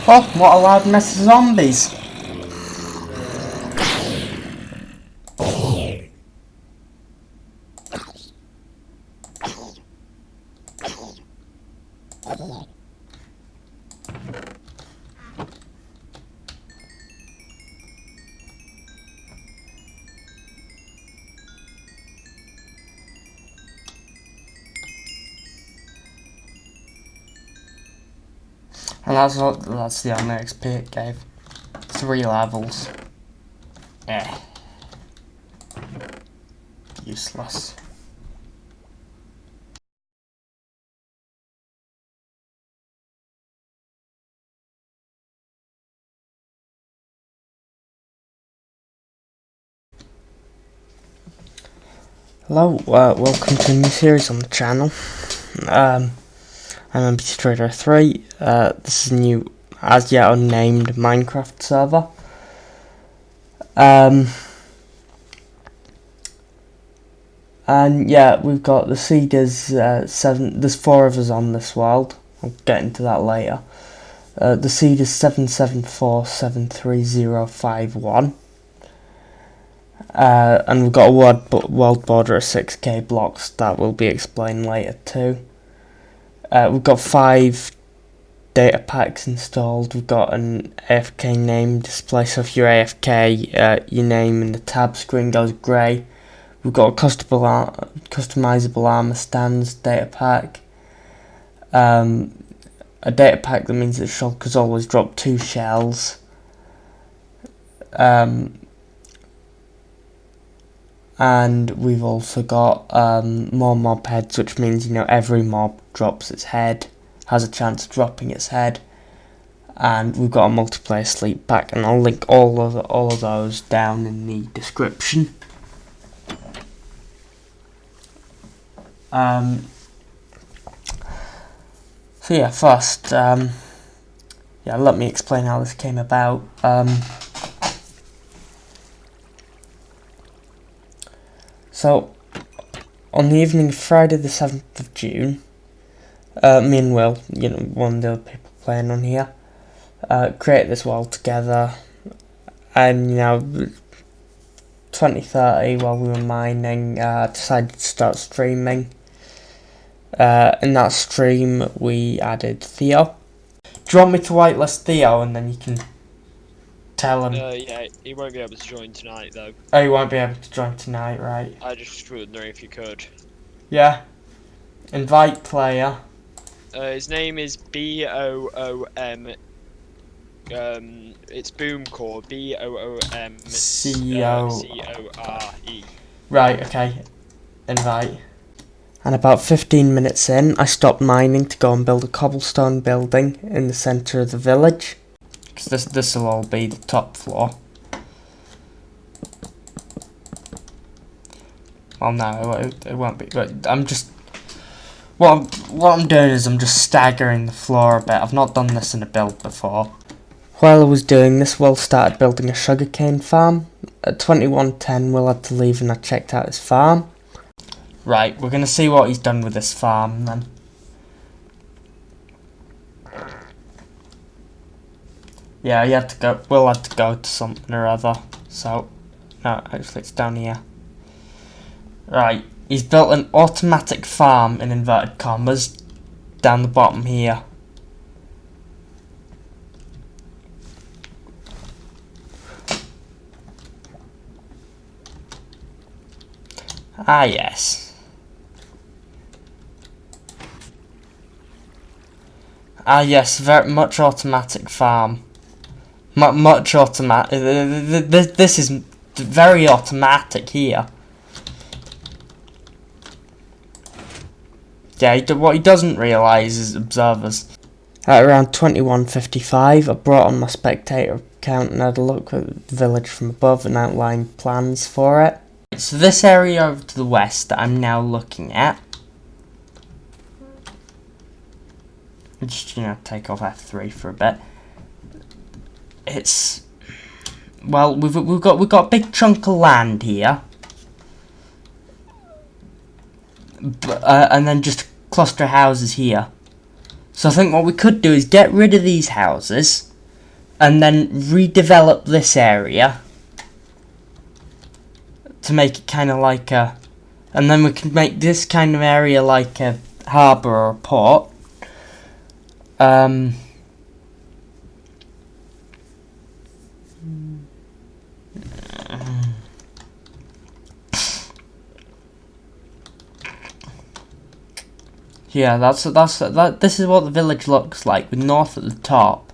Oh, what a loud mess of zombies! And that's the only XP it gave. 3 levels. Eh. Useless. Hello, welcome to a new series on the channel. I'm NPC Trader 3. This is a new, as yet unnamed Minecraft server. And yeah, we've got the seeders, 7, there's 4 of us on this world. I'll get into that later. The seed is 774735051. And we've got a world border of 6k blocks that will be explained later too. We've got 5 data packs installed. We've got an AFK name display, so if you're AFK, your name in the tab screen goes grey. We've got a customizable armour stands data pack. A data pack that means that Shulker's always drop 2 shells. And we've also got more mob heads, which means, you know, every mob drops its head, has a chance of dropping its head. And we've got a multiplayer sleep pack, and I'll link all of those down in the description. So yeah, first, let me explain how this came about. So, on the evening of Friday the 7th of June, me and Will, you know, one of the other people playing on here, created this world together, and, you know, 2030, while we were mining, decided to start streaming. In that stream, we added Theo. Do you want me to whitelist Theo, and then you can tell him? Yeah, he won't be able to join tonight, though. Oh, he won't be able to join tonight, right? I just wondering if you could. Yeah. Invite player. His name is BOOM. It's Boomcore. BOOMCORE. Right, okay. Invite. And about 15 minutes in, I stopped mining to go and build a cobblestone building in the centre of the village. Because this will all be the top floor. Well, no, it won't be. But I'm just... What I'm doing is I'm just staggering the floor a bit. I've not done this in a build before. While I was doing this, Will started building a sugarcane farm. At 21:10, Will had to leave and I checked out his farm. Right, we're going to see what he's done with this farm then. Yeah, Will had to go to something or other. So, no, actually it's down here. Right, he's built an automatic farm, in inverted commas, down the bottom here. Ah, yes. Ah, yes, very much automatic farm. Much automatic. This is very automatic here. Yeah, what he doesn't realise is observers. At around 21:55, I brought on my spectator account and had a look at the village from above and outlined plans for it. So this area over to the west that I'm now looking at. Just, you know, take off F3 for a bit. It's, well, we've got a big chunk of land here, and then just a cluster of houses here. So I think what we could do is get rid of these houses, and then redevelop this area to make it kind of like a, and then we can make this kind of area like a harbour or a port. Yeah, this is what the village looks like, with north at the top.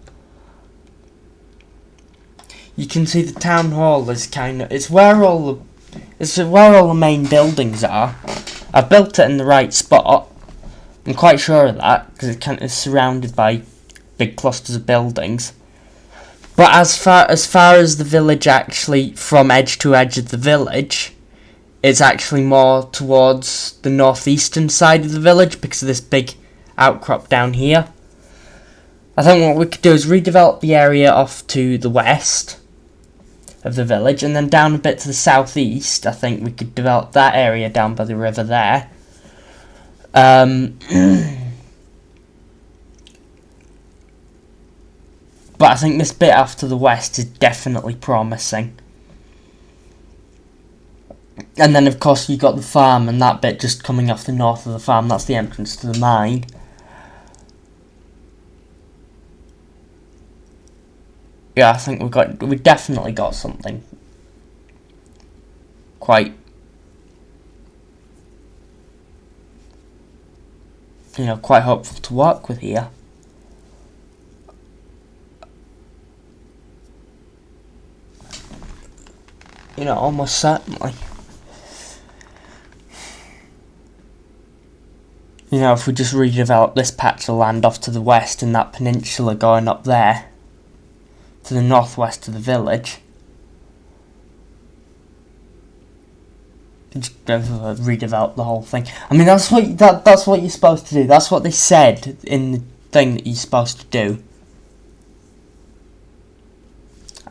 You can see the town hall is it's where all the main buildings are. I've built it in the right spot. I'm quite sure of that because it's surrounded by big clusters of buildings. But as far as the village, actually from edge to edge of the village, it's actually more towards the northeastern side of the village because of this big outcrop down here. I think what we could do is redevelop the area off to the west of the village, and then down a bit to the southeast. I think we could develop that area down by the river there. But I think this bit off to the west is definitely promising. And then of course you got the farm, and that bit just coming off the north of the farm, that's the entrance to the mine. Yeah, I think we definitely got something quite, quite hopeful to work with here. Almost certainly. If we just redevelop this patch of land off to the west and that peninsula going up there to the northwest of the village, just redevelop the whole thing. I mean, that's what you're supposed to do. That's what they said in the thing that you're supposed to do,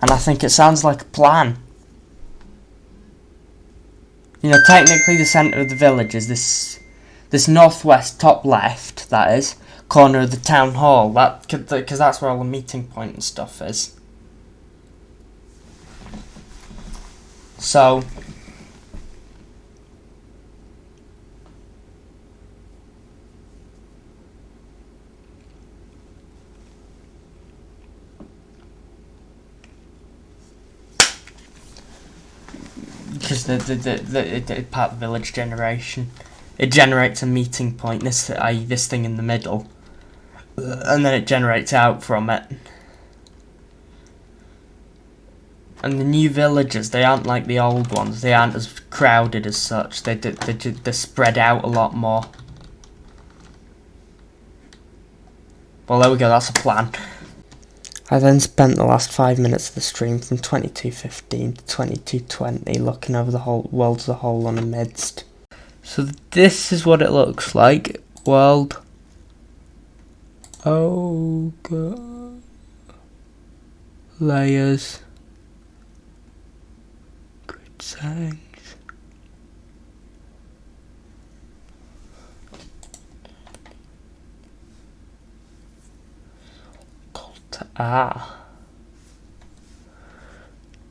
and I think it sounds like a plan. Technically the centre of the village is this northwest top left, that is, corner of the town hall, because that's where all the meeting point and stuff is. So, because the part of the village generation, it generates a meeting point, this thing in the middle, and then it generates out from it. And the new villages, they aren't like the old ones. They aren't as crowded as such. They're spread out a lot more. Well, there we go. That's a plan. I then spent the last 5 minutes of the stream from 22:15 to 22:20 looking over the whole world as a whole on a midst. So this is what it looks like. World. Oh god. Layers. Grid settings.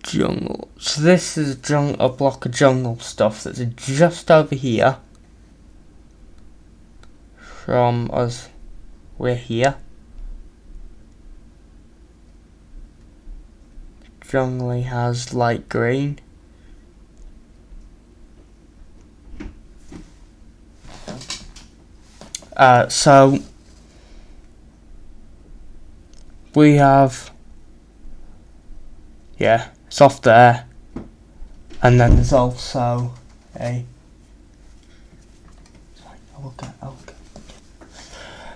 Jungle. So this is a block of jungle stuff that's just over here from us. We're here. Jungle has light green. So we have, yeah, it's off there, and then there's also a,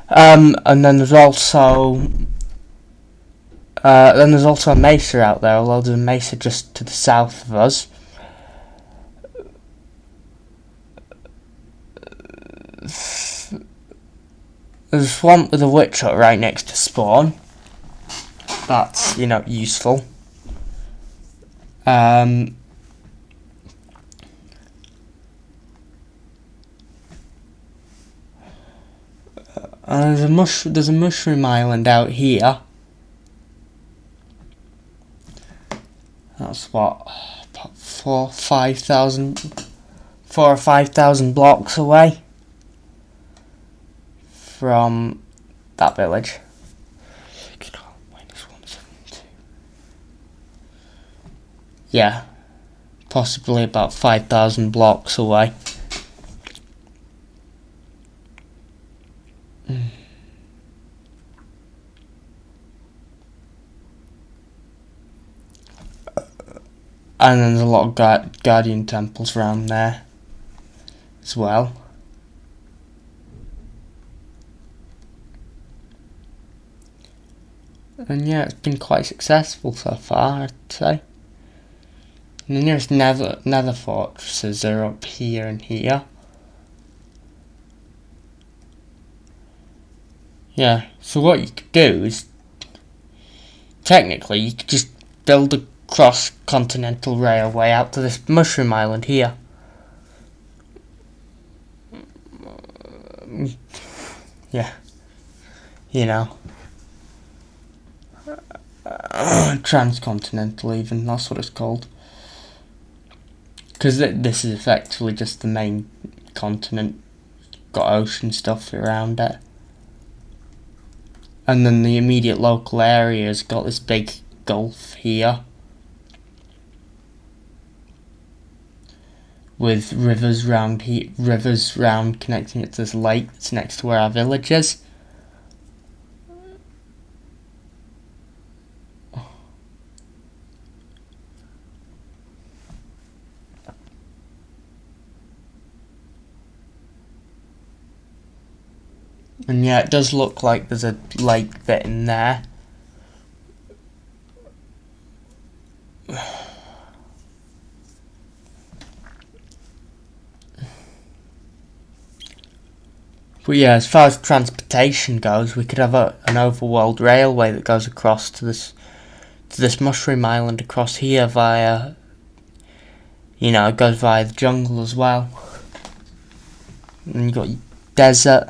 and then there's also a mesa out there, although there's a mesa just to the south of us. There's a swamp with a witch hut right next to spawn. That's, useful. And there's a mushroom island out here. That's what, about 4 or 5,000 blocks away from that village. Yeah, possibly about 5,000 blocks away. And then there's a lot of guardian temples around there as well. And yeah, it's been quite successful so far, I'd say. And the nearest nether fortresses are up here and here. Yeah, so what you could do is, technically, you could just build a cross-continental railway out to this mushroom island here. Yeah, you know. Transcontinental even, that's what it's called. Because this is effectively just the main continent, got ocean stuff around it. And then the immediate local area's got this big gulf here. With rivers round connecting it to this lake that's next to where our village is. And yeah, it does look like there's a lake bit in there. But yeah, as far as transportation goes, we could have an overworld railway that goes across to this mushroom island across here via, it goes via the jungle as well. And you got your desert.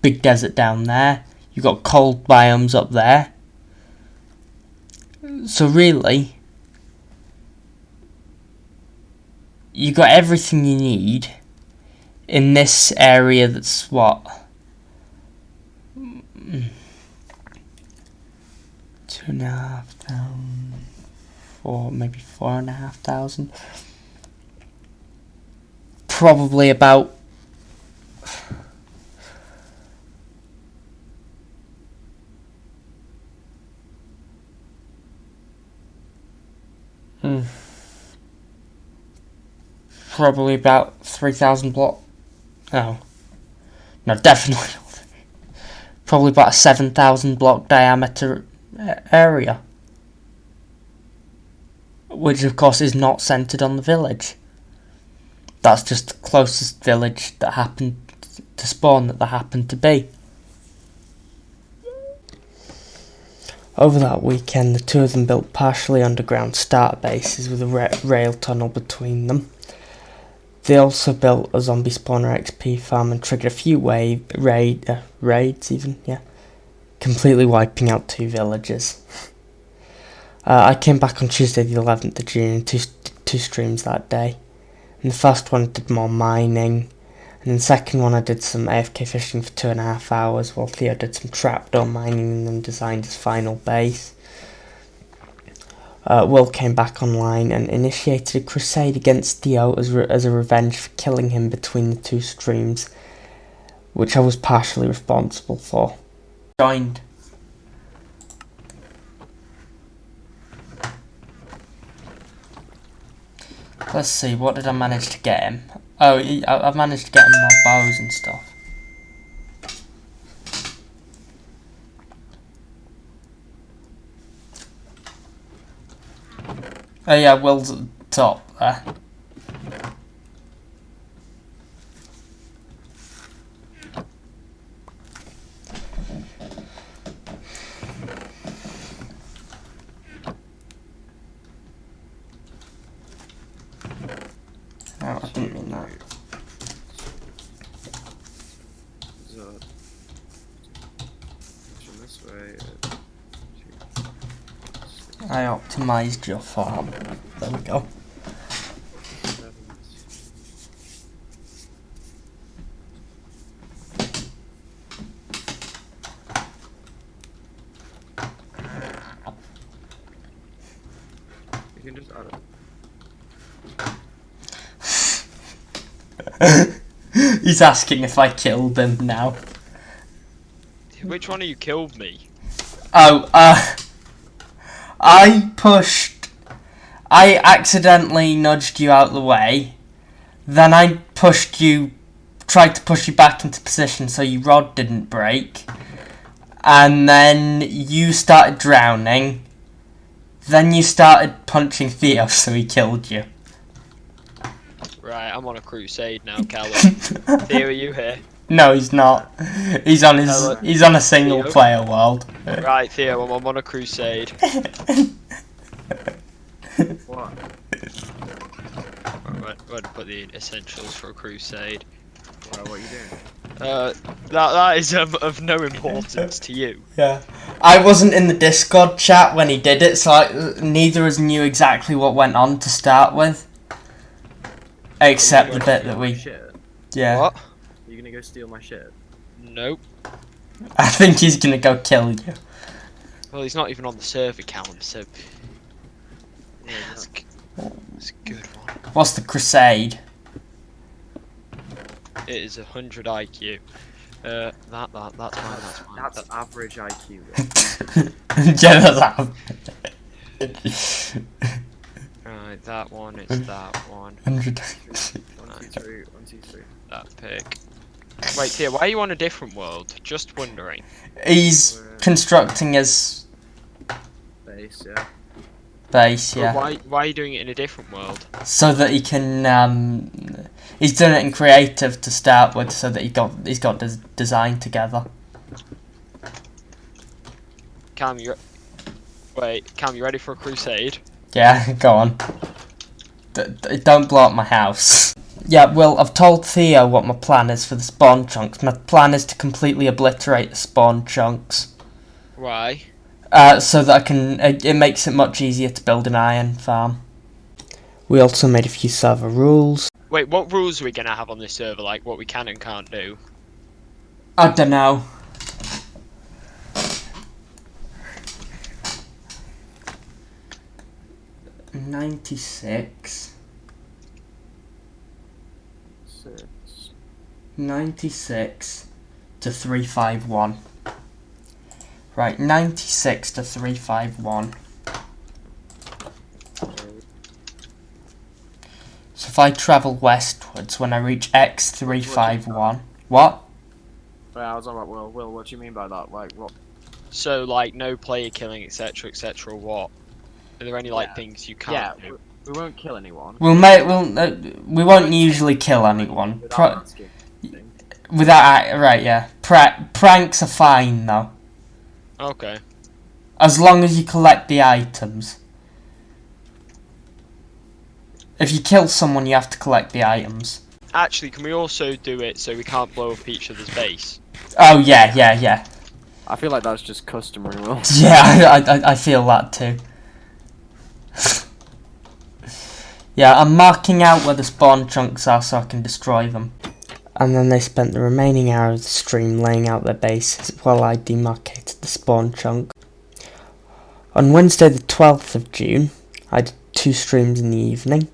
Big desert down there. You got cold biomes up there. So really, you got everything you need in this area that's what? 2,500, maybe 4,500. Probably about probably about 3,000 block. No, definitely not. Probably about a 7,000 block diameter area, which of course is not centered on the village. That's just the closest village that happened to spawn that there happened to be. Over that weekend, the two of them built partially underground starter bases with a rail tunnel between them. They also built a zombie spawner XP farm and triggered a few raids even, completely wiping out 2 villages. I came back on Tuesday the 11th of June and two streams that day. In the first one I did more mining, and in the second one I did some AFK fishing for 2.5 hours while Theo did some trapdoor mining and then designed his final base. Will came back online and initiated a crusade against Theo as a revenge for killing him between the 2 streams, which I was partially responsible for. Joined. Let's see, what did I manage to get him? Oh, I've managed to get him more bows and stuff. Oh yeah, Will's at the top there. Oh, I didn't mean that. this way. I optimised your farm. There we go. 7. You can just add it. He's asking if I killed him now. Which one of you killed me? Oh, I accidentally nudged you out the way. Then I tried to push you back into position so your rod didn't break. And then you started drowning. Then you started punching Theo, so he killed you. Right, I'm on a crusade now, Callum. Theo, are you here? No, he's not. He's on a single player world. Right, Theo, I'm on a crusade. What? Where to put the essentials for a crusade? What are you doing? That is of no importance to you. Yeah. I wasn't in the Discord chat when he did it, so neither of us knew exactly what went on to start with. Except the bit that we... Shit. Yeah. What? Are you gonna go steal my shit? Nope. I think he's gonna go kill you. Well, he's not even on the server, Callum, so... Yeah, That's a good one. What's the crusade? It is 100 IQ. That's mine, that's mine. That's average IQ. Yeah, that's Right, that one, it's that one. 100. 1, 2, 3, 1, 2, 3. That pick. Wait, Tia, why are you on a different world? Just wondering. He's constructing his Base, yeah. base, But yeah. why are you doing it in a different world? So that he can, he's done it in creative to start with, so that he's got the design together. Cam, you ready for a crusade? Yeah, go on. Don't blow up my house. Yeah, well, I've told Theo what my plan is for the spawn chunks. My plan is to completely obliterate the spawn chunks. Why? So that I can... it makes it much easier to build an iron farm. We also made a few server rules. Wait, what rules are we gonna have on this server? Like what we can and can't do? I don't know. $96. 6. 96 to 351. Right, 96 to 351. So if I travel westwards, when I reach X351... What? Wait, I was on about Will, what do you mean by that? Like, what? So like no player killing, etc., etc. What? Are there any like things you can't do? We won't kill anyone. We won't usually kill anyone. Without asking anything. Right, yeah. Pranks are fine though. Okay. As long as you collect the items. If you kill someone, you have to collect the items. Actually, can we also do it so we can't blow up each other's base? Oh, yeah. I feel like that's just customary, Will. Yeah, I feel that too. Yeah, I'm marking out where the spawn chunks are so I can destroy them. And then they spent the remaining hour of the stream laying out their bases while I demarcated the spawn chunk. On Wednesday the 12th of June, I did 2 streams in the evening.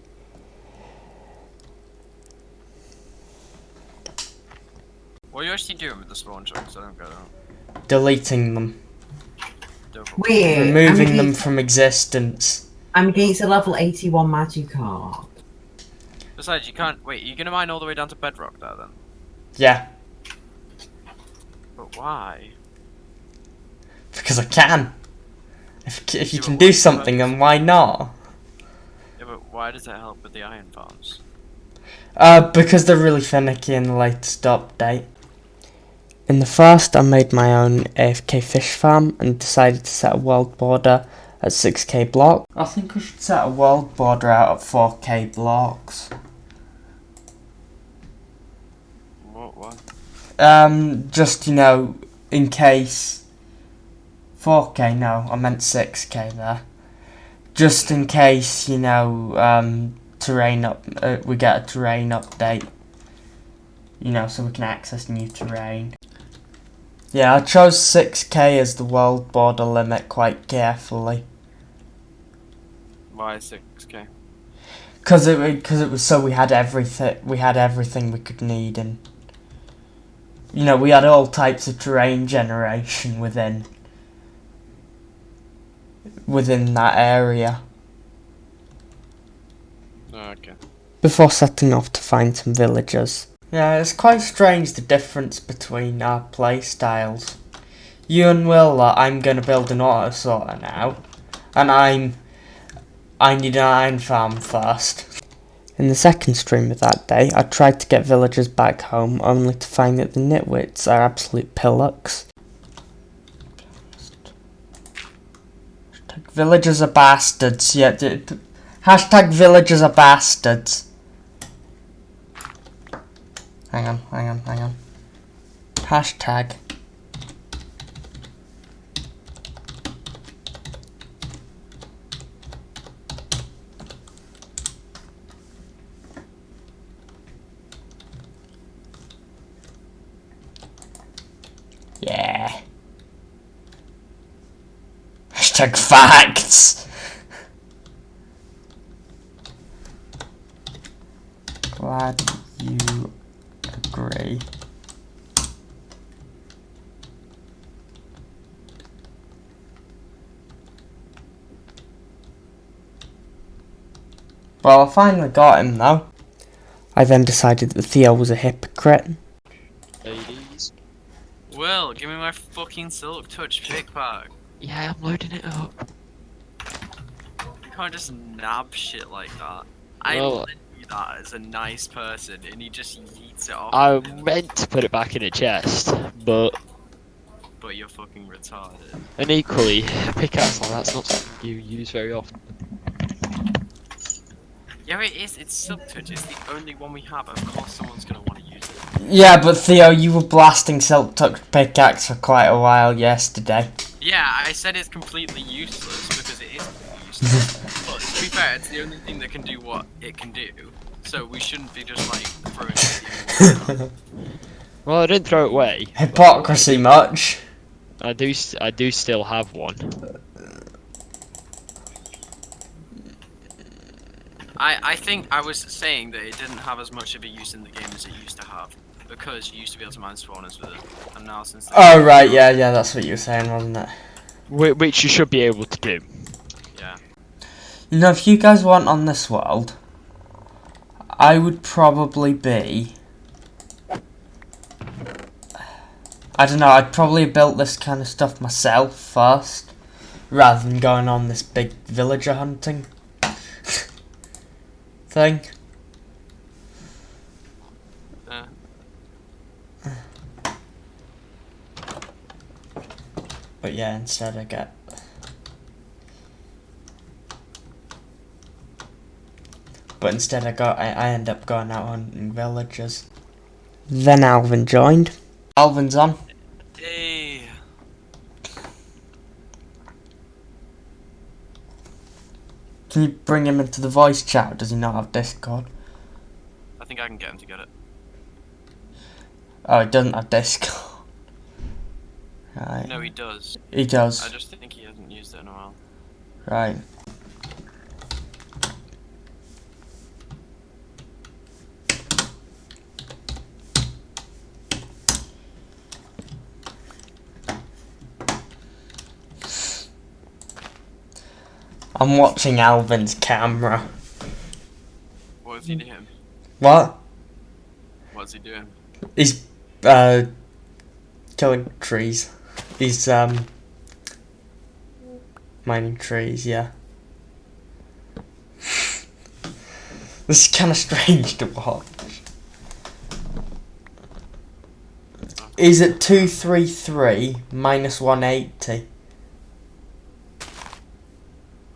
What are you actually doing with the spawn chunks? I don't get it. Deleting them. Weird. Removing them from existence. I'm against a level 81 magic card. Besides, you can't. Wait, you're gonna mine all the way down to bedrock there then? Yeah, But why? because I can. If you Yeah, can but do what's the something, purpose? then why not? Yeah, but why does it help with the iron farms? Because they're really finicky in the latest update. In the first, I made my own AFK fish farm and decided to set a world border at 6k block. I think we should set a world border out at 4k blocks. What? Just, in case 4K, no, I meant 6K there. Just in case, you know, terrain we get a terrain update. You know, so we can access new terrain. Yeah, I chose 6K as the world border limit quite carefully. Why 6K? Cause it was so we had everything we could need, and you know, we had all types of terrain generation within that area. Oh, okay. Before setting off to find some villagers. Yeah, it's quite strange the difference between our play styles. You and Will, I'm gonna build an auto sorter now, and I need an iron farm first. In the second stream of that day, I tried to get villagers back home, only to find that the nitwits are absolute pillocks. Villagers are bastards, yeah. Hashtag villagers are bastards. Hang on. Hashtag. Yeah. Hashtag facts. Glad you agree. Well, I finally got him though. I then decided that Theo was a hypocrite. Ladies. Will, give me my fucking Silk Touch pick pack. Yeah, I'm loading it up. You can't just nab shit like that. I Well, lent you that as a nice person, and he just yeets it off. I meant to put it back in a chest, but you're fucking retarded. and equally, a pickaxe like that's not something you use very often. Yeah, it is. It's Silk Touch. It's the only one we have. Of course, someone's gonna want to use it. Yeah, but Theo, you were blasting Silk Touch pickaxe for quite a while yesterday. Yeah, I said it's completely useless because it is useless. But to be fair, it's the only thing that can do what it can do. So we shouldn't be just like throwing it away. Well, I didn't throw it away. Hypocrisy much. I do still have one. I think I was saying that it didn't have as much of a use in the game as it used to have. Because you used to be able to mine spawners with it. And now since... Oh right, yeah, that's what you were saying, wasn't it? Which you should be able to do. Yeah. You know, if you guys weren't on this world, I would probably be... I don't know, I'd probably have built this kind of stuff myself first, rather than going on this big villager hunting thing. But yeah, instead I end up going out hunting villagers. Then Alvin joined. Alvin's on. Hey. Can you bring him into the voice chat? Or does he not have Discord? I think I can get him to get it. Oh, he doesn't have Discord. Right. No, he does. He does. I just think he hasn't used it in a while. Right. I'm watching Alvin's camera. What is he doing? What? What's he doing? He's killing trees. He's mining trees, yeah. This is kind of strange to watch. He's at 233 minus 180.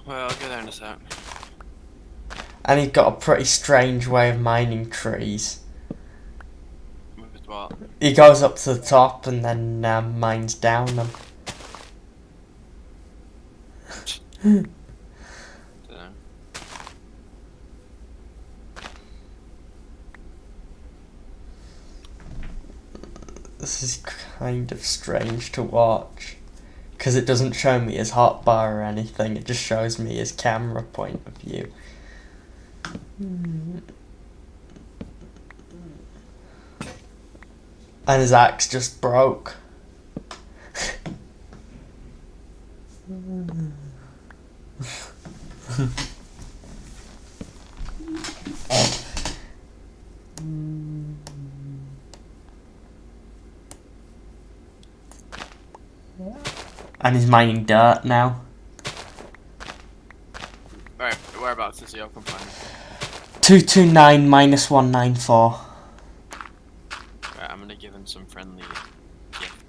Well, I'll go there in a sec. And he's got a pretty strange way of mining trees. With what? He goes up to the top and then mines down them. Dunno. This is kind of strange to watch, because it doesn't show me his hotbar or anything, it just shows me his camera point of view. And his axe just broke. And he's mining dirt now. Right, whereabouts is he? I'll come find him. 229 minus 194. Right, I'm gonna give him some friendly gift.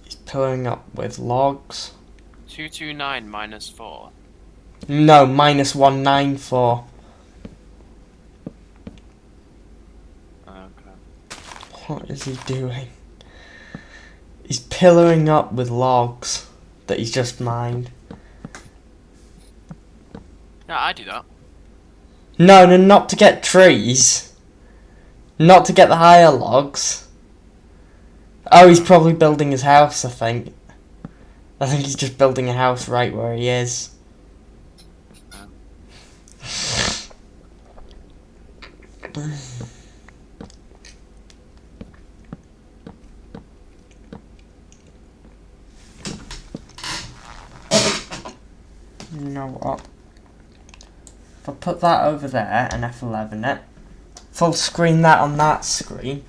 He's pillaring up with logs. 229 minus 4. No, minus 194. Okay. What is he doing? He's pillaring up with logs that he's just mined. Yeah, I do that. No, not to get trees. Not to get the higher logs. Oh, he's probably building his house, I think. I think he's just building a house right where he is. You know what? If I put that over there and F11 it, full screen that on that screen.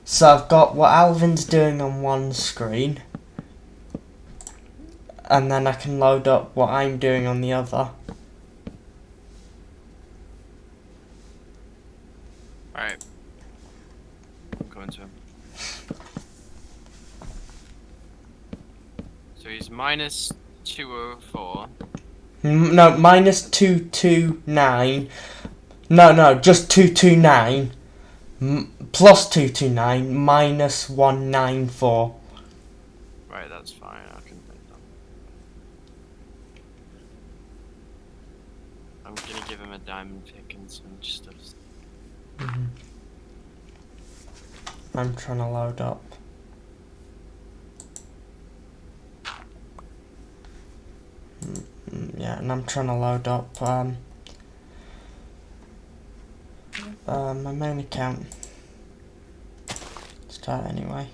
So I've got what Alvin's doing on one screen, and then I can load up what I'm doing on the other. Alright. I'm coming to him. So he's minus 204. No, minus 229. No, just 229. Plus 229 minus 194. Right, that's fine. I can make that. I'm gonna give him a diamond pick and some stuff. I'm trying to load up. Yeah, and I'm trying to load up my main account. Start anyway.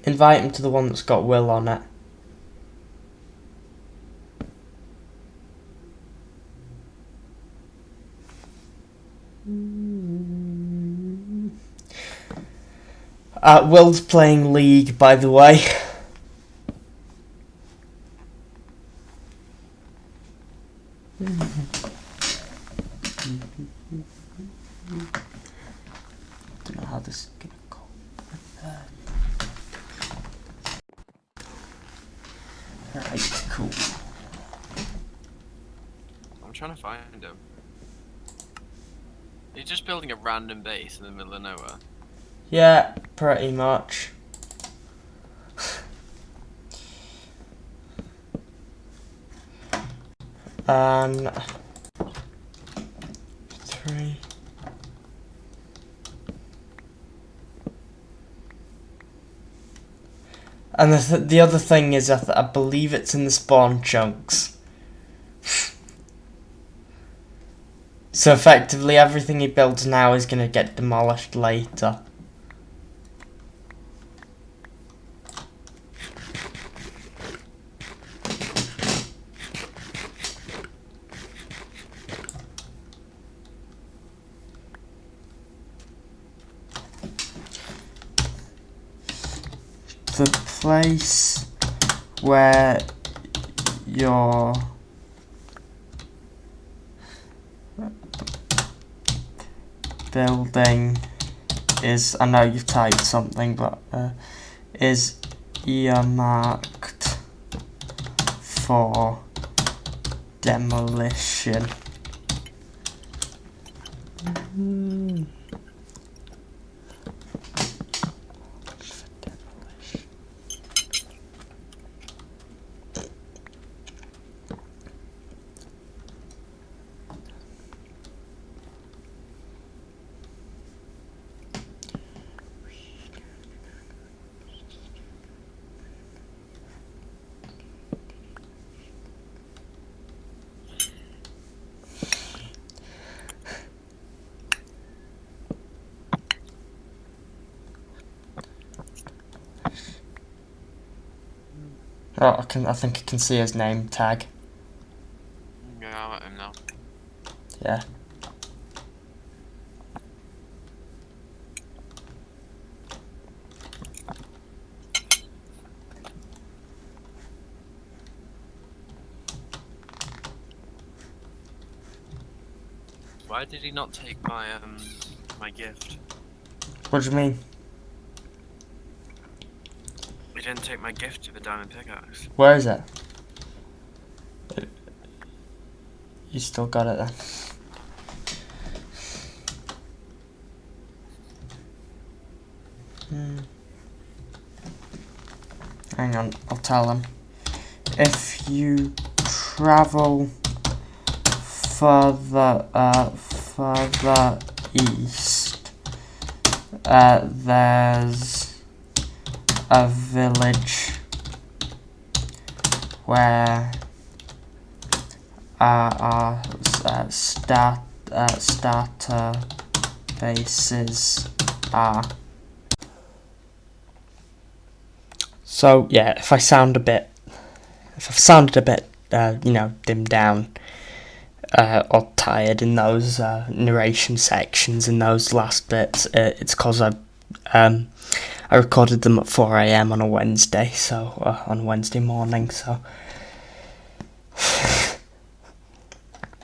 Invite him to the one that's got Will on it. Will's playing League, by the way. Don't know how this is gonna go. Right, cool. I'm trying to find him. He's just building a random base in the middle of nowhere. Yeah, pretty much. And 3. And the other thing is, I believe it's in the spawn chunks. So effectively, everything he builds now is going to get demolished later. The place where you're building is, I know you've typed something, but is earmarked for demolition. Oh, I think I can see his name tag. Yeah, I'll let him know. Yeah. Why did he not take my my gift? What do you mean? He didn't take my gift to the diamond pickaxe. Where is it? You still got it then. Hang on, I'll tell him. If you travel further east, there's a village where our starter bases are. So yeah, if I've sounded a bit, you know, dimmed down or tired in those narration sections in those last bits, it's because I recorded them at 4 AM on a Wednesday, so on Wednesday morning. So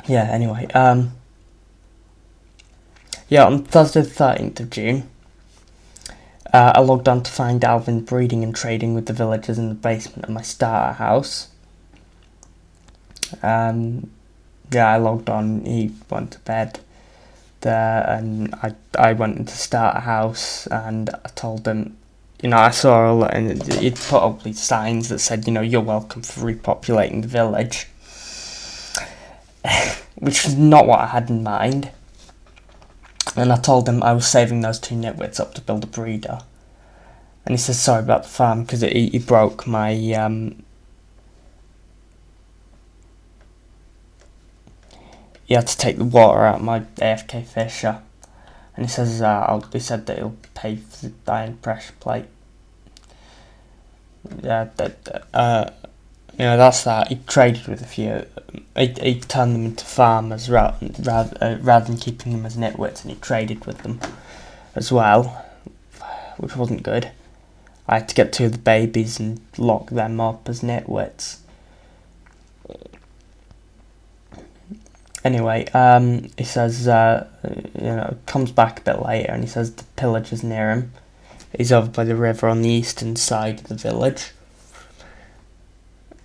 yeah. Anyway, yeah, on Thursday the 13th of June. I logged on to find Alvin breeding and trading with the villagers in the basement of my starter house. Yeah, I logged on, he went to bed there, and I went into starter house, and I told him, you know, I saw and he'd put up these signs that said, you know, you're welcome for repopulating the village, which was not what I had in mind. And I told him I was saving those 2 nitwits up to build a breeder. And he says sorry about the farm because he broke my he had to take the water out of my AFK fisher. And he says he said that he'll pay for the iron pressure plate. Yeah, you know, that's that. He traded with a few. He turned them into farmers rather than keeping them as nitwits, and he traded with them as well, which wasn't good. I had to get 2 of the babies and lock them up as nitwits. Anyway, he says, you know, comes back a bit later, and he says the Pillage is near him. He's over by the river on the eastern side of the village.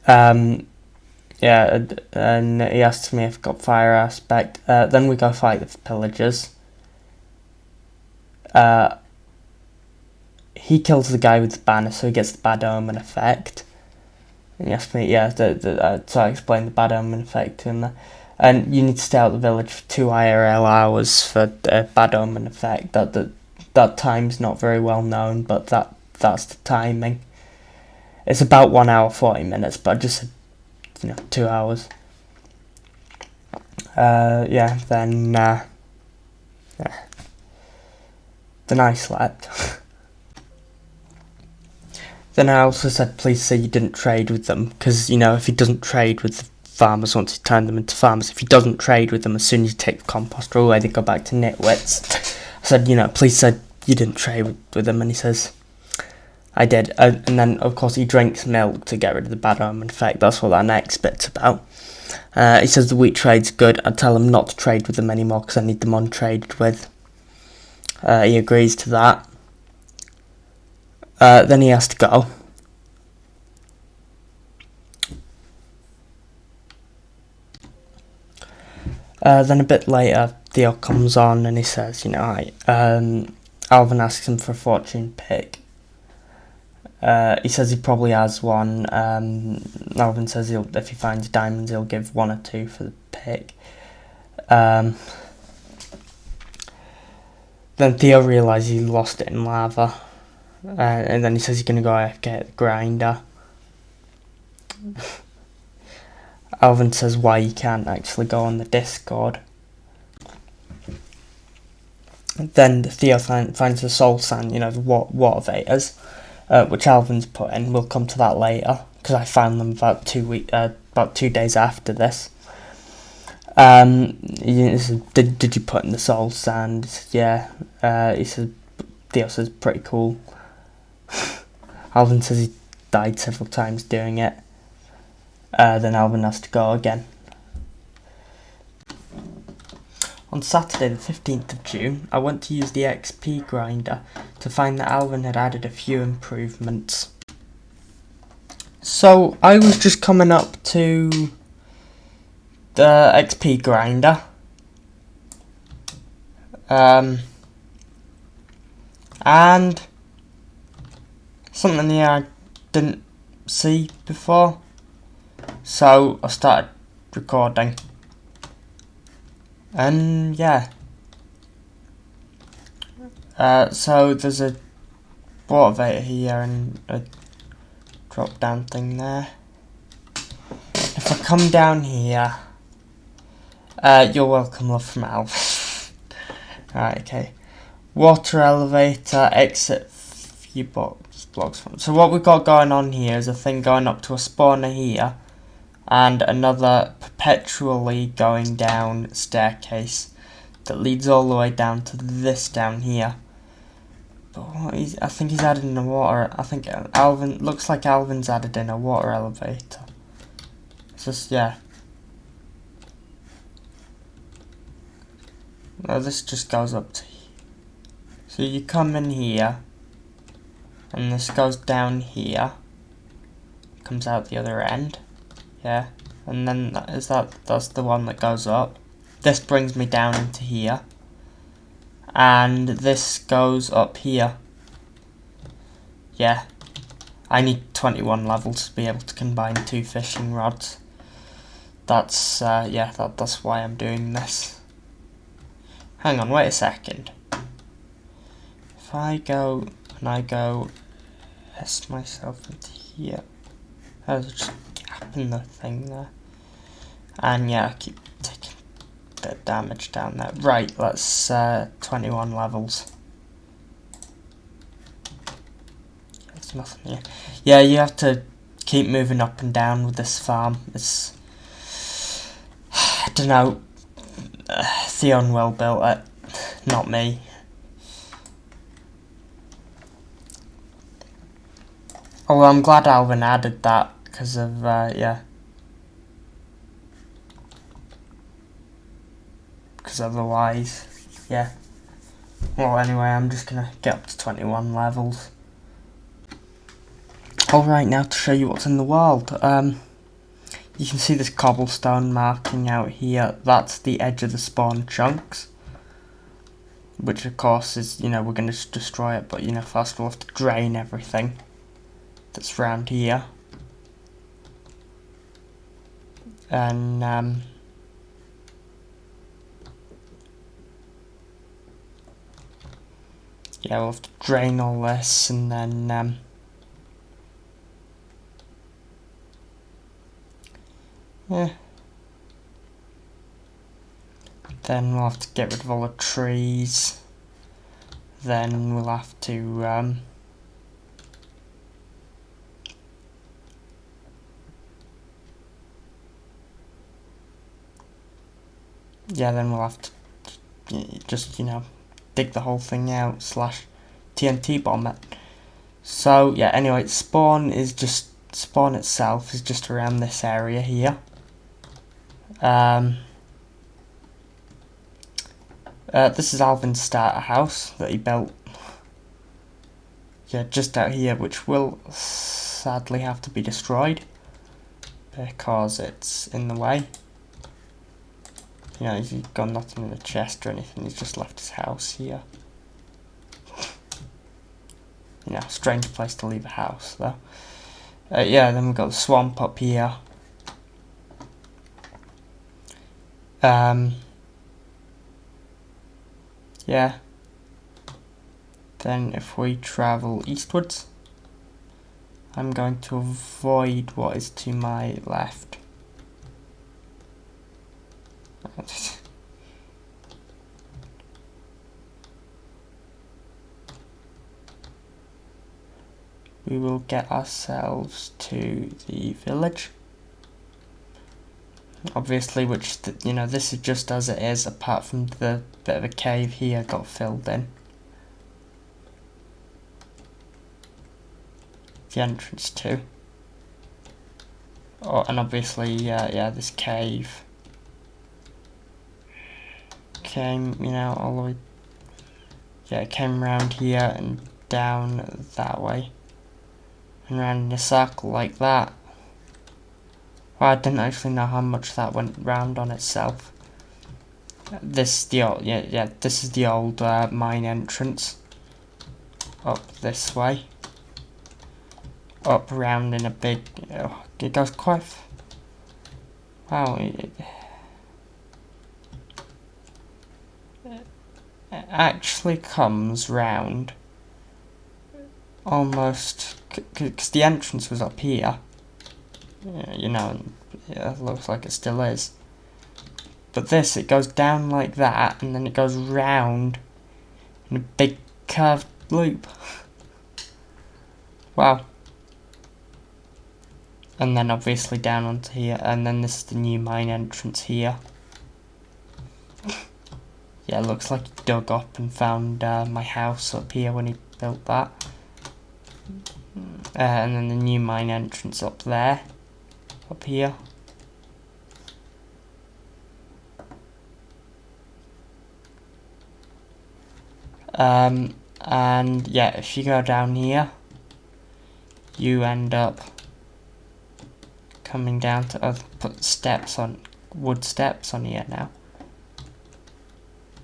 Yeah, and he asks me if I've got fire aspect. Then we go fight the pillagers. He kills the guy with the banner, so he gets the bad omen effect. And he asks me, yeah, so I explained the bad omen effect to him. And you need to stay out of the village for 2 IRL hours for the bad omen effect. That time's not very well known, but that's the timing. It's about 1 hour 40 minutes, but I just said, you know, 2 hours. Yeah, then I slept. Then I also said, please say you didn't trade with them, because, you know, if he doesn't trade with the farmers once he turned them into farmers, if he doesn't trade with them as soon as you take the composter away, they go back to nitwits. I said, you know, please say you didn't trade with them, and he says, I did. And then, of course, he drinks milk to get rid of the bad omen effect. That's what that next bit's about. He says the wheat trade's good. I tell him not to trade with them anymore because I need them untraded with. He agrees to that. Then he has to go. Then a bit later, Theo comes on and he says, you know, Alvin asks him for a fortune pick. He says he probably has one. Alvin says if he finds diamonds, he'll give 1 or 2 for the pick. Then Theo realises he lost it in lava. And then he says he's going to go AFK at the grinder. Alvin says why he can't actually go on the Discord. Then Theo finds the soul sand, you know, the water vapors, which Alvin's put in. We'll come to that later, because I found them about 2 days after this. He says, did you put in the soul sand? He says, yeah. He says, Theo says, pretty cool. Alvin says he died several times doing it. Then Alvin has to go again. On Saturday the 15th of June, I went to use the XP grinder to find that Alvin had added a few improvements. So I was just coming up to the XP grinder. And something here I didn't see before. So I started recording. And yeah. So there's a water vapor here and a drop down thing there. If I come down here, you're welcome, love from Al. Right, okay. Water elevator, exit few blocks from. So what we've got going on here is a thing going up to a spawner here, and another perpetually going down staircase that leads all the way down to this down here. But I think he's added in a water. I think looks like Alvin's added in a water elevator. It's just, yeah. No, this just goes up to. So you come in here, and this goes down here. Comes out the other end. Yeah, and then that's the one that goes up. This brings me down into here, and this goes up here. Yeah, I need 21 levels to be able to combine 2 fishing rods. That's yeah, that's why I'm doing this. Hang on, wait a second. If I go and I go S myself into here, there's just in the thing there, and yeah, I keep taking the damage down there. Right, that's 21 levels. There's nothing here. Yeah, you have to keep moving up and down with this farm. It's, I don't know, Theon well built it, not me. Although I'm glad Alvin added that, because of, yeah. Because otherwise, yeah. Well, anyway, I'm just going to get up to 21 levels. Alright, now to show you what's in the world. You can see this cobblestone marking out here. That's the edge of the spawn chunks. Which, of course, is, you know, we're going to destroy it. But, you know, first we'll have to drain everything that's around here. And yeah, we'll have to drain all this, and then yeah, then we'll have to get rid of all the trees. Then we'll have to yeah, then we'll have to just, you know, dig the whole thing out / TNT bomb it. So yeah, anyway, spawn itself is just around this area here. This is Alvin's starter house that he built. Yeah, just out here, which will sadly have to be destroyed because it's in the way. You know, he's got nothing in the chest or anything. He's just left his house here. You know, strange place to leave a house though. Yeah, then we've got the swamp up here. Yeah. Then if we travel eastwards, I'm going to avoid what is to my left. We will get ourselves to the village. Obviously, which, you know, this is just as it is, apart from the bit of a cave here got filled in. The entrance to. Oh, and obviously, yeah, this cave came, you know, all the way. Yeah, it came around here and down that way, and round in a circle like that. Well, I didn't actually know how much that went round on itself. This the old, yeah, this is the old mine entrance. Up this way. Up round in a big. Oh, it goes quite. Wow. It actually comes round almost, because the entrance was up here. You know, yeah, it looks like it still is. But this, it goes down like that, and then it goes round in a big curved loop. Wow. And then obviously down onto here, and then this is the new mine entrance here. Yeah, it looks like he dug up and found my house up here when he built that. And then the new mine entrance up there. Up here. And yeah, if you go down here, you end up coming down to put steps on, wood steps on here now.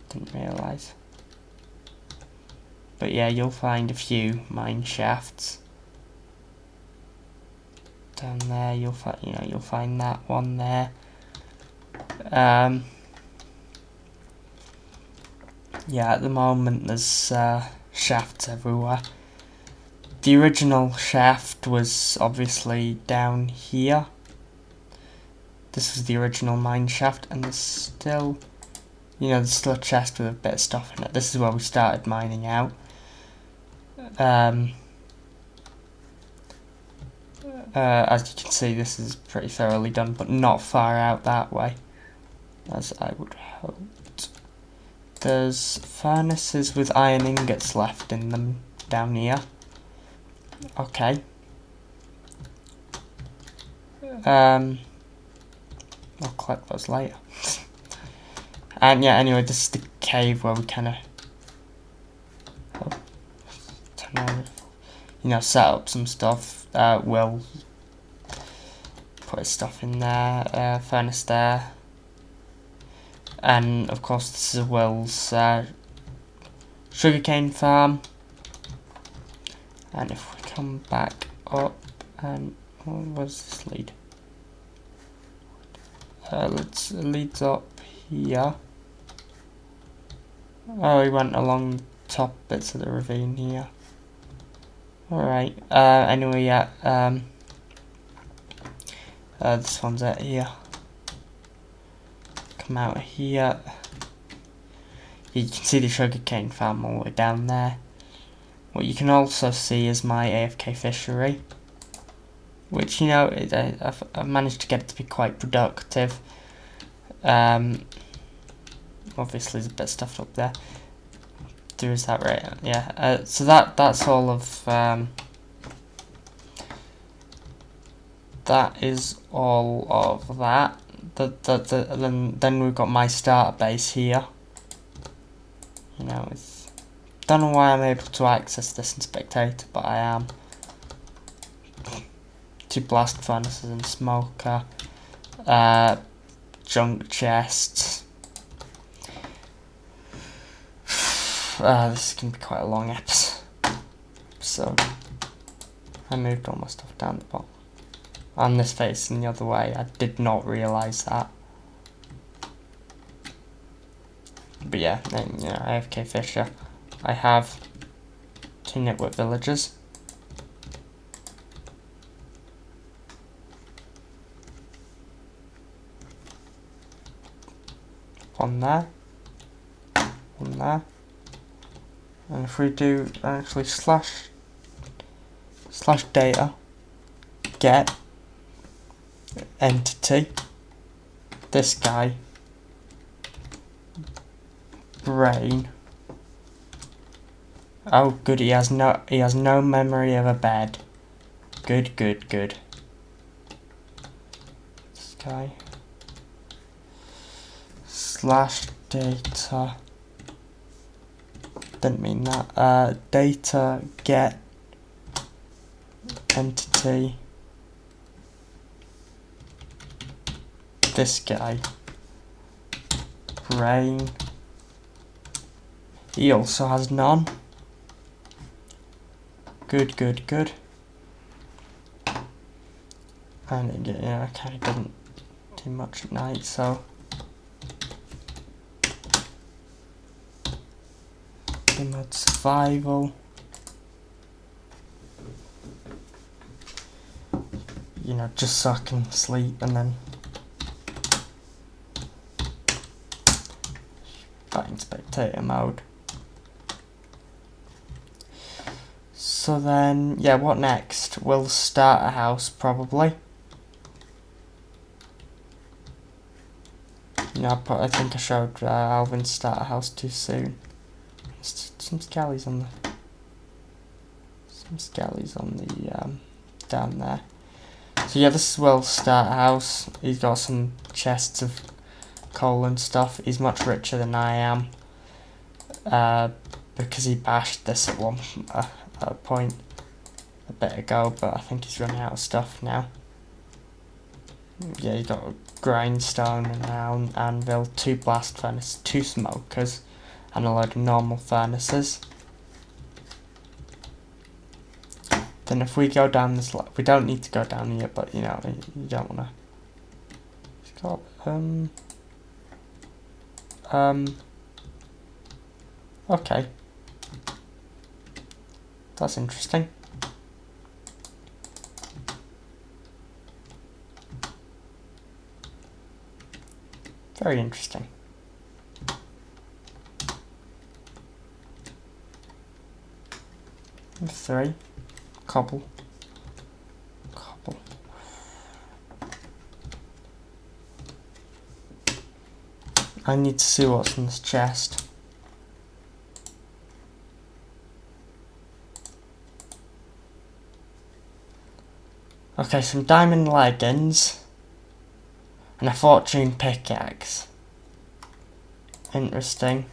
Didn't realise. But yeah, you'll find a few mine shafts down there. You'll find, you know, you'll find that one there. Yeah, at the moment there's shafts everywhere. The original shaft was obviously down here. This was the original mine shaft, and there's still, you know, there's still a chest with a bit of stuff in it. This is where we started mining out. As you can see, this is pretty thoroughly done, but not far out that way, as I would hope. There's furnaces with iron ingots left in them down here. Okay. I'll collect those later. And yeah, anyway, this is the cave where we kind of, you know, set up some stuff. Will put his stuff in there, furnace there. And of course, this is Will's sugarcane farm. And if we come back up, and where's this lead? It leads up here. Oh, we went along top bits of the ravine here. Alright, anyway, yeah, this one's it here. Come out here. You can see the sugarcane farm all the way down there. What you can also see is my AFK fishery, which, you know, I've managed to get it to be quite productive. Obviously there's a bit of stuff up there. There is that, right? Yeah. So that's all of that is all of that. Then we've got my starter base here. You know, it's... Don't know why I'm able to access this in Spectator, but I am. 2 blast furnaces and smoker. Junk chests. This is going to be quite a long episode. I moved all my stuff down the bottom. And this facing the other way. I did not realise that. But yeah, then, you know, AFK Fisher. I have 2 network villagers. One there. One there. And if we do actually slash data get entity, this guy, brain. Oh good, he has no memory of a bed. Good. This guy. Slash data. Didn't mean that. Data get entity. This guy. Brain. He also has none. Good. And it, yeah, kind of doesn't do much at night, so. Mode survival. You know, just so I can sleep and then back in spectator mode. So then, yeah, what next? We'll start a house probably. You know, I think I showed Alvin start a house too soon. Some scallies on the down there. So yeah, this is Will start house. He's got some chests of coal and stuff. He's much richer than I am, because he bashed this at one point a bit ago, but I think he's running out of stuff now. Yeah, he's got a grindstone and an anvil, 2 blast furnaces, 2 smokers, and a load of normal furnaces. Then if we go down this, we don't need to go down here, but you know, you don't wanna. It's got okay, that's interesting. Very interesting. And 3. Cobble. I need to see what's in this chest. Okay, some diamond leggings and a fortune pickaxe. Interesting.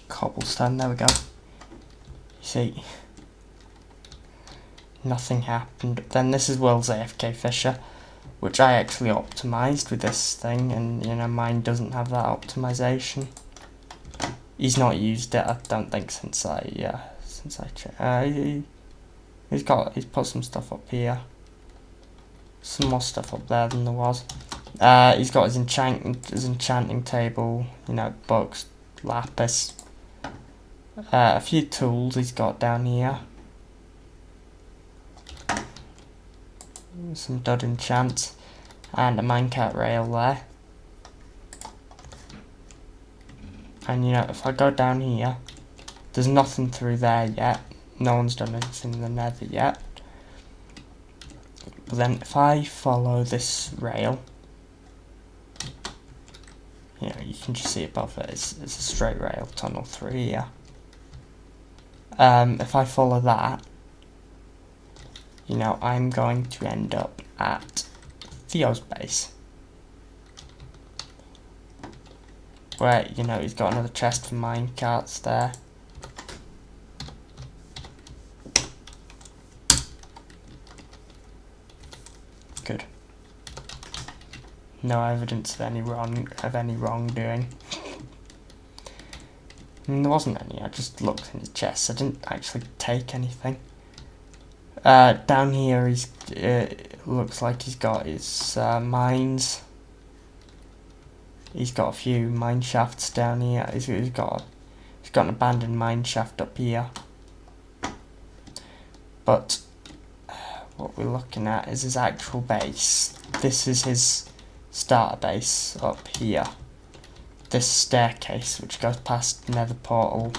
Cobblestone, there we go. You see, nothing happened. Then this is Will's AFK Fisher, which I actually optimised with this thing, and you know, mine doesn't have that optimisation. He's not used it, I don't think, since I checked. He's put some stuff up here, some more stuff up there than there was. He's got his enchanting table, you know, books, lapis. A few tools he's got down here. Some dud enchants. And a minecart rail there. And you know, if I go down here, there's nothing through there yet. No one's done anything in the nether yet. But then if I follow this rail, you know, you can just see above it, it's a straight rail tunnel through here. If I follow that, you know, I'm going to end up at Theo's base. Where, you know, he's got another chest for minecarts there. Good. No evidence of any wrongdoing. And there wasn't any, I just looked in his chest, I didn't actually take anything. Down here he's looks like he's got his mines. He's got a few mine shafts down here. He's got an abandoned mine shaft up here. But what we're looking at is his actual base. This is his starter base up here. This staircase which goes past the nether portal.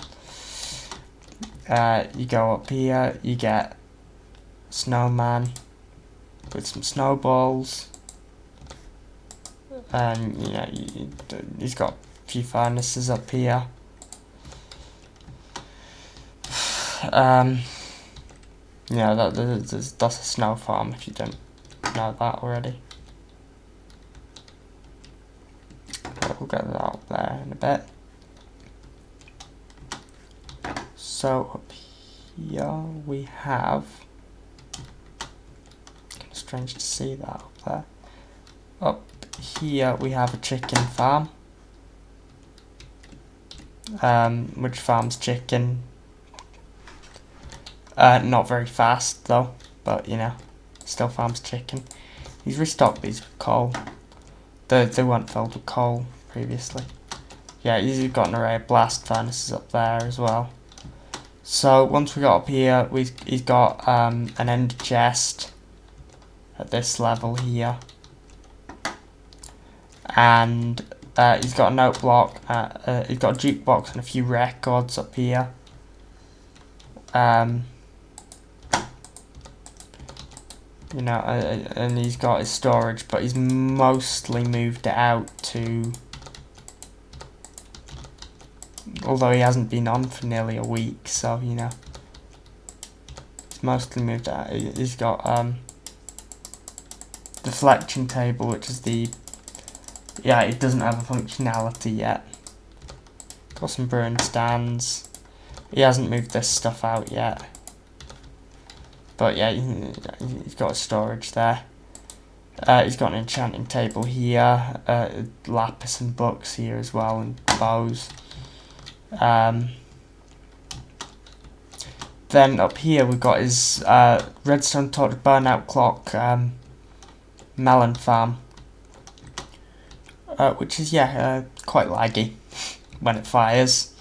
You go up here, you get a snowman with some snowballs. And you know, he's got a few furnaces up here. Yeah, that's a snow farm if you don't know that already. But we'll get that up there in a bit. So up here we have, kind of strange to see that up there. Up here we have a chicken farm, which farms chicken. Not very fast though, but you know, still farms chicken. He's restocked these with coal. They weren't filled with coal previously. Yeah, he's got an array of blast furnaces up there as well. So once we got up here, he's got an ender chest at this level here. And he's got a note block, he's got a jukebox and a few records up here. You know, and he's got his storage, but he's mostly moved it out to, although he hasn't been on for nearly a week, so you know, he's mostly moved out. He's got the fletching table, which is the, yeah, it doesn't have a functionality yet. Got some brewing stands. He hasn't moved this stuff out yet. But yeah, he's got a storage there. He's got an enchanting table here. Lapis and books here as well, and bows. Then up here we've got his redstone torch burnout clock melon farm. Which is, yeah, quite laggy when it fires.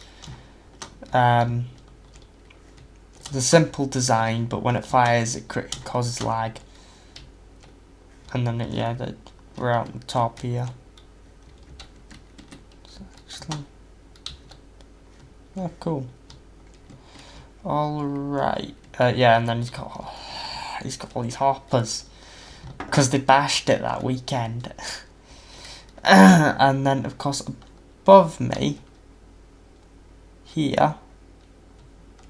It's a simple design, but when it fires, it causes lag. And then, we're out on the top here. So actually, oh, cool. All right. Yeah, and then he's got all these hoppers because they bashed it that weekend. And then, of course, above me, here,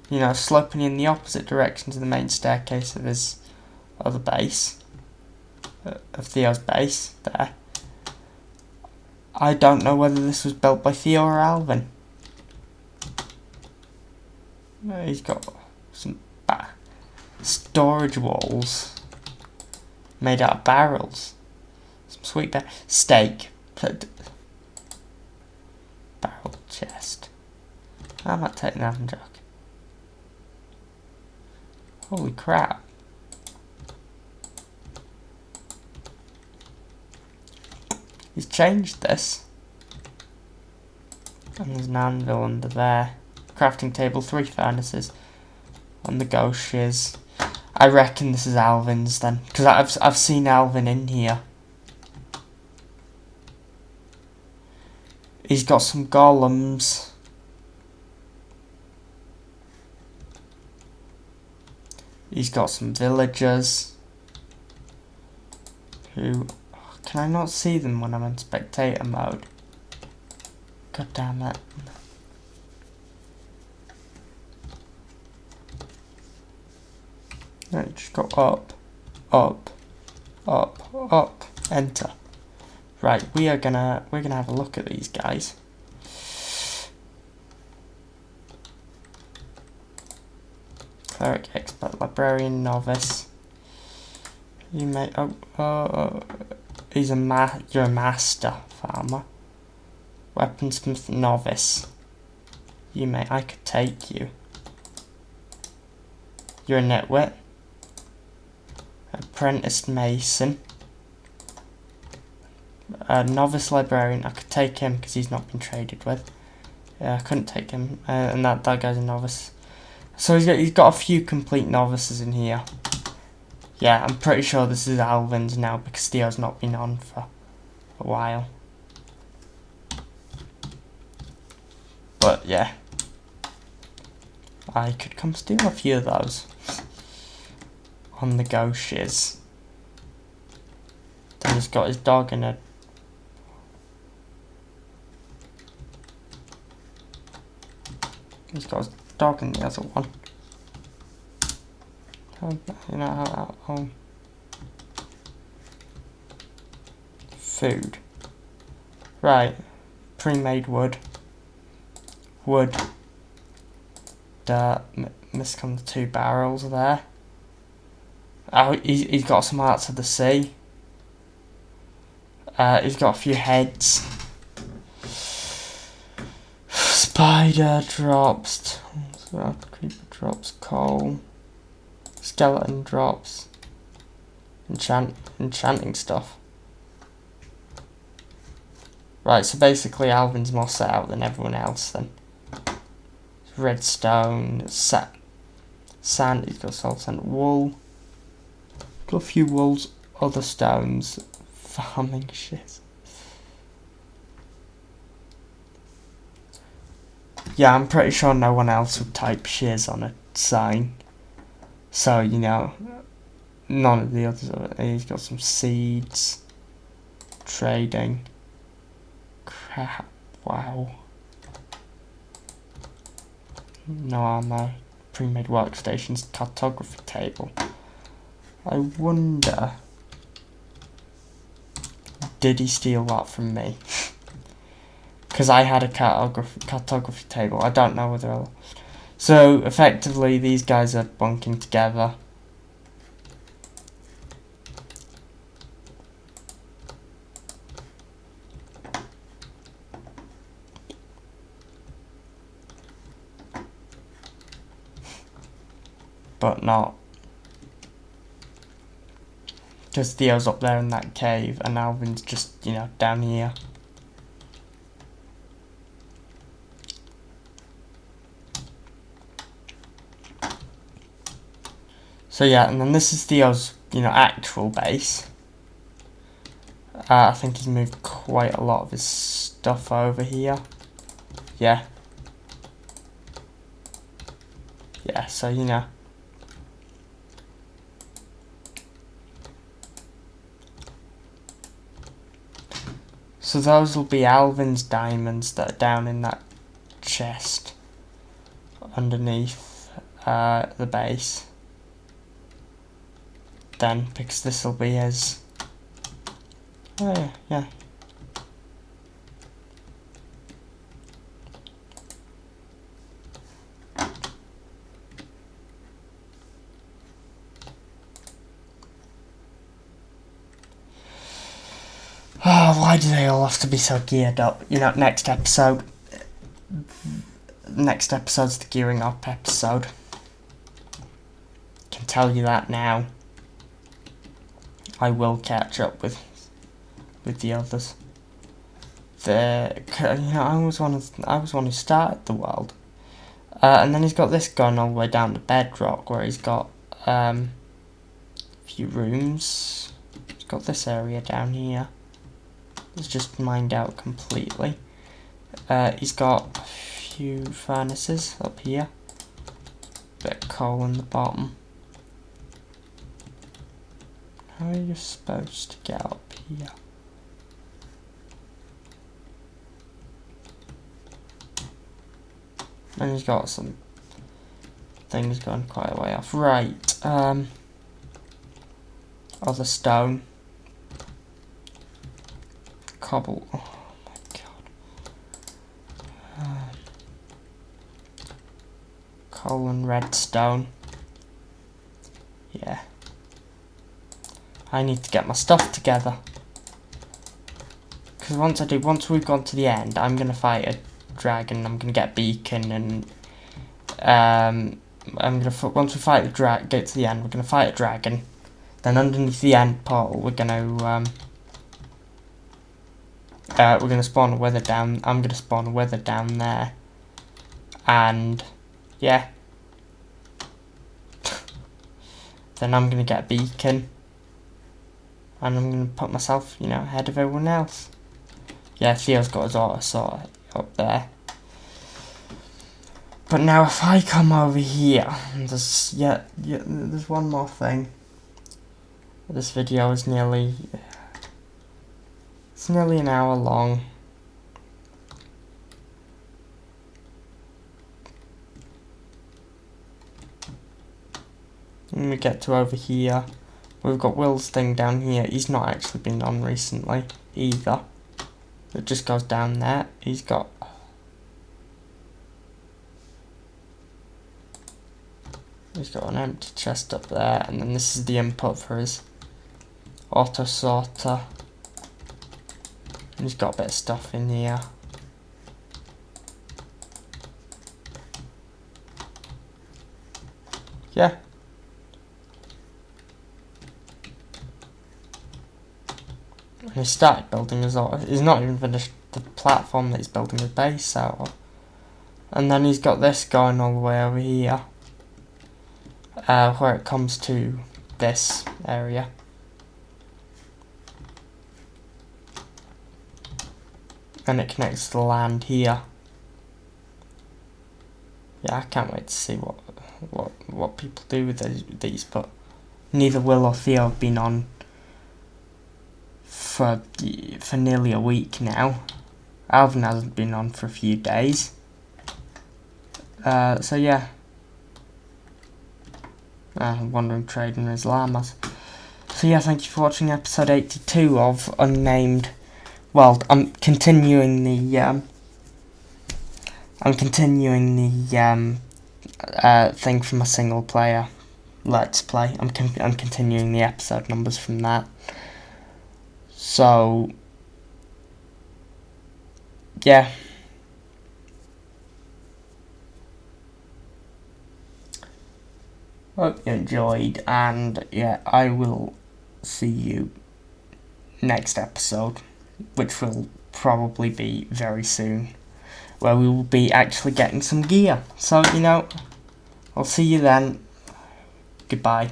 you know, sloping in the opposite direction to the main staircase of his other base, of Theo's base, there. I don't know whether this was built by Theo or Alvin. He's got some storage walls made out of barrels. Some sweet steak. Barrel chest. I'm not taking that in joke. Holy crap. He's changed this. And there's an anvil under there. Crafting table, 3 furnaces. On the go shiz. I reckon this is Alvin's then. Because I've seen Alvin in here. He's got some golems. He's got some villagers. Who... Can I not see them when I'm in spectator mode? God damn it. Right, just go up, up, up, up, enter. Right, we're gonna have a look at these guys. Cleric, expert, librarian, novice. You may he's you're a master farmer. Weaponsmith, novice. I could take you. You're a nitwit. Apprentice mason. Novice librarian. I could take him because he's not been traded with. Yeah, I couldn't take him, and that guy's a novice. So he's got a few complete novices in here. Yeah, I'm pretty sure this is Alvin's now because Theo's not been on for a while. But yeah, I could come steal a few of those. On the go shiz. Then he's got his dog in a... He's got his dog in the other one. You know how... Food. Right. Pre-made wood. Wood. Dirt. Miscom the 2 barrels there. Oh, he's got some Hearts of the Sea. He's got a few heads. Spider drops. Creeper drops. Coal. Skeleton drops. Enchanting stuff. Right, so basically Alvin's more set out than everyone else then. Redstone. Sand. He's got salt sand. Wool. Got a few wools, other stones, farming shit. Yeah, I'm pretty sure no one else would type shiz on a sign. So, you know, none of the others. He's got some seeds. Trading. Crap, wow. No armor. Pre-made workstations. Cartography table. I wonder, did he steal that from me? Because I had a cartography table. I don't know whether I'll... So, effectively, these guys are bunking together. But not. Because Theo's up there in that cave and Alvin's just, you know, down here. So yeah, and then this is Theo's, you know, actual base. I think he's moved quite a lot of his stuff over here. Yeah. Yeah, so, you know. So those will be Alvin's diamonds that are down in that chest underneath the base. Then, because this will be his... Oh yeah, yeah. Oh, why do they all have to be so geared up? You know, next episode's the gearing up episode. Can tell you that now. I will catch up with the others. You know, I was one who started the world. And then he's got this going all the way down to bedrock, where he's got a few rooms. He's got this area down here. It's just mined out completely. He's got a few furnaces up here. Bit of coal in the bottom. How are you supposed to get up here? And he's got some things going quite a way off. Right, other stone. Cobble. Oh my god. Coal and redstone. Yeah. I need to get my stuff together. Because once we've gone to the end, I'm going to fight a dragon. I'm going to get beacon and once we fight the get to the end, we're going to fight a dragon. Then underneath the end portal, we're going to spawn a wither down. I'm going to spawn a wither down there. And yeah. Then I'm going to get beacon. And I'm going to put myself, ahead of everyone else. Yeah, Theo's got his auto sort up there. But now if I come over here, there's one more thing. This video is nearly an hour long. When we get to over here, we've got Will's thing down here. He's not actually been on recently either. It just goes down there. He's got an empty chest up there, and then this is the input for his auto sorter. And he's got a bit of stuff in here. Yeah. And he started building his auto. He's not even finished the platform that he's building his base out of. And then he's got this going all the way over here. Where it comes to this area. And it connects to the land here. Yeah, I can't wait to see what people do with these, but neither Will or Theo have been on for nearly a week now. Alvin hasn't been on for a few days. So yeah. Wandering Trading his llamas. So yeah, thank you for watching episode 82 of Unnamed. Well, I'm continuing the thing from a single player Let's Play. I'm continuing the episode numbers from that. So yeah. Hope you enjoyed, and yeah, I will see you next episode, which will probably be very soon, where we will be actually getting some gear. So, I'll see you then. Goodbye.